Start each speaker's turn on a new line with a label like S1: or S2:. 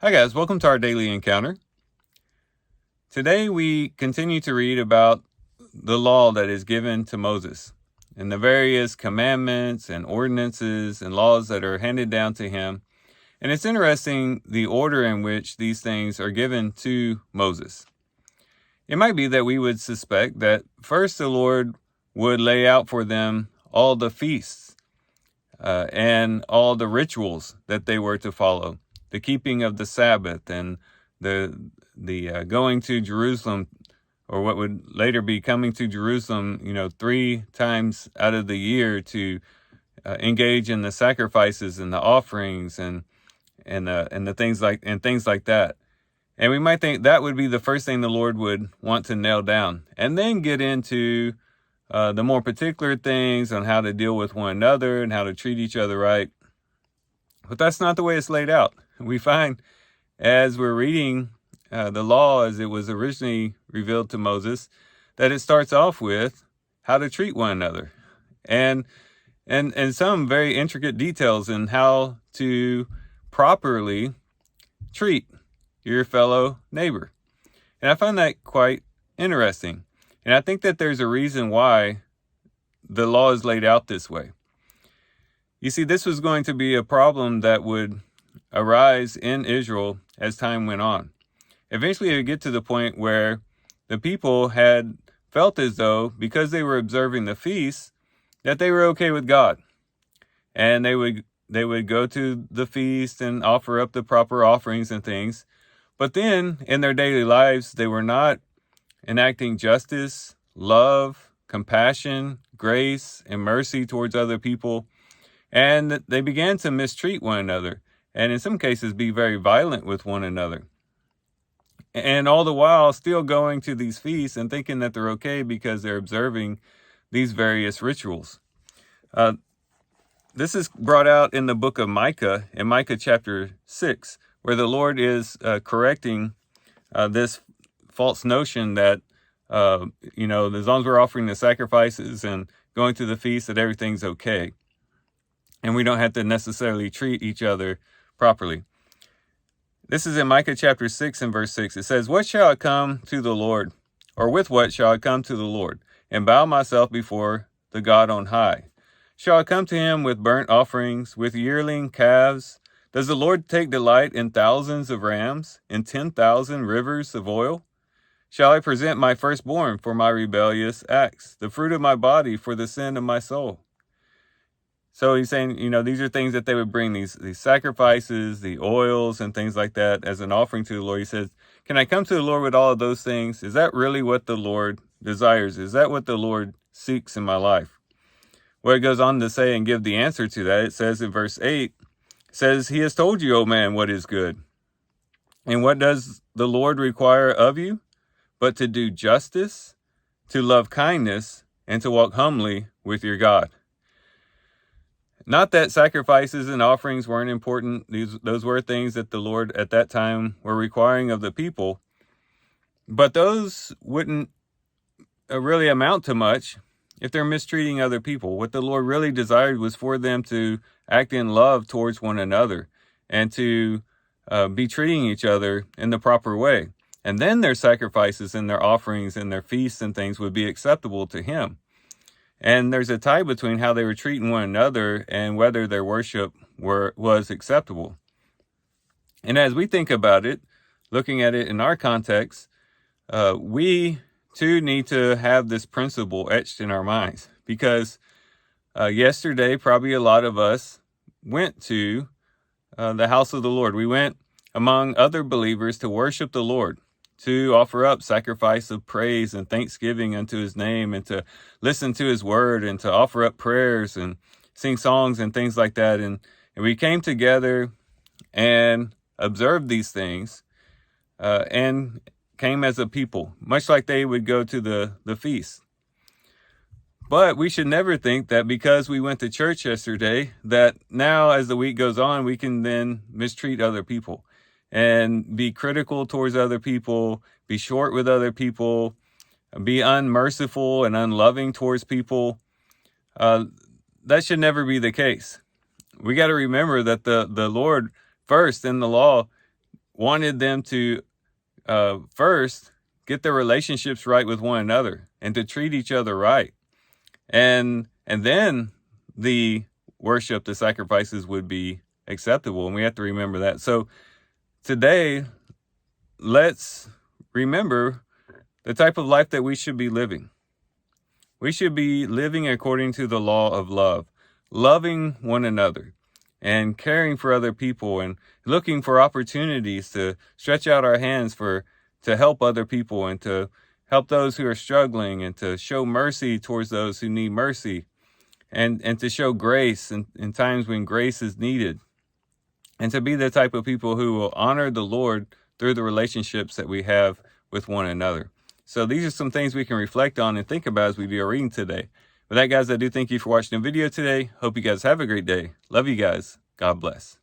S1: Hi guys, welcome to our daily encounter. Today we continue to read about the law that is given to Moses and the various commandments and ordinances and laws that are handed down to him. And it's interesting the order in which these things are given to Moses. It might be that we would suspect that first the Lord would lay out for them all the feasts and all the rituals that they were to follow, the keeping of the Sabbath and the going to Jerusalem, or what would later be coming to Jerusalem, 3 times out of the year to engage in the sacrifices and the offerings and the things like that. And we might think that would be the first thing the Lord would want to nail down, and then get into the more particular things on how to deal with one another and how to treat each other right. But that's not the way it's laid out. We find as we're reading the law as it was originally revealed to Moses, that it starts off with how to treat one another and some very intricate details in how to properly treat your fellow neighbor. And I find that quite interesting. And I think that there's a reason why the law is laid out this way. You see, this was going to be a problem that would arise in Israel as time went on. Eventually, it would get to the point where the people had felt as though, because they were observing the feasts, that they were okay with God. And they would go to the feast and offer up the proper offerings and things. But then, in their daily lives, they were not enacting justice, love, compassion, grace, and mercy towards other people. And they began to mistreat one another, and in some cases be very violent with one another. And all the while still going to these feasts and thinking that they're okay because they're observing these various rituals. This is brought out in the book of Micah, in Micah chapter 6, where the Lord is correcting this false notion that, as long as we're offering the sacrifices and going to the feast, that everything's okay. And we don't have to necessarily treat each other properly. This is in Micah chapter 6 and verse 6. It says, "What shall I come to the Lord? Or with what shall I come to the Lord, and bow myself before the God on high? Shall I come to him with burnt offerings, with yearling calves? Does the Lord take delight in thousands of rams, in 10,000 rivers of oil? Shall I present my firstborn for my rebellious acts, the fruit of my body for the sin of my soul?" So he's saying, these are things that they would bring, these sacrifices, the oils and things like that as an offering to the Lord. He says, can I come to the Lord with all of those things? Is that really what the Lord desires? Is that what the Lord seeks in my life? Well, it goes on to say and give the answer to that. It says in verse 8, says, "He has told you, O man, what is good. And what does the Lord require of you? But to do justice, to love kindness, and to walk humbly with your God." Not that sacrifices and offerings weren't important. Those were things that the Lord at that time were requiring of the people. But those wouldn't really amount to much if they're mistreating other people. What the Lord really desired was for them to act in love towards one another and to be treating each other in the proper way. And then their sacrifices and their offerings and their feasts and things would be acceptable to him. And there's a tie between how they were treating one another and whether their worship was acceptable. And as we think about it, looking at it in our context, we too need to have this principle etched in our minds. Because yesterday, probably a lot of us went to the house of the Lord. We went among other believers to worship the Lord, to offer up sacrifice of praise and thanksgiving unto his name, and to listen to his word, and to offer up prayers and sing songs and things like that. And we came together and observed these things and came as a people, much like they would go to the feast. But we should never think that because we went to church yesterday, that now as the week goes on, we can then mistreat other people and be critical towards other people, be short with other people, be unmerciful and unloving towards people. That should never be the case. We got to remember that the Lord first in the law wanted them to first get their relationships right with one another and to treat each other right. And then the worship, the sacrifices would be acceptable. And we have to remember that. So today, let's remember the type of life that we should be living. We should be living according to the law of love, loving one another and caring for other people and looking for opportunities to stretch out our hands to help other people and to help those who are struggling and to show mercy towards those who need mercy and to show grace in times when grace is needed, and to be the type of people who will honor the Lord through the relationships that we have with one another. So these are some things we can reflect on and think about as we do our reading today. With that, guys, I do thank you for watching the video today. Hope you guys have a great day. Love you guys. God bless.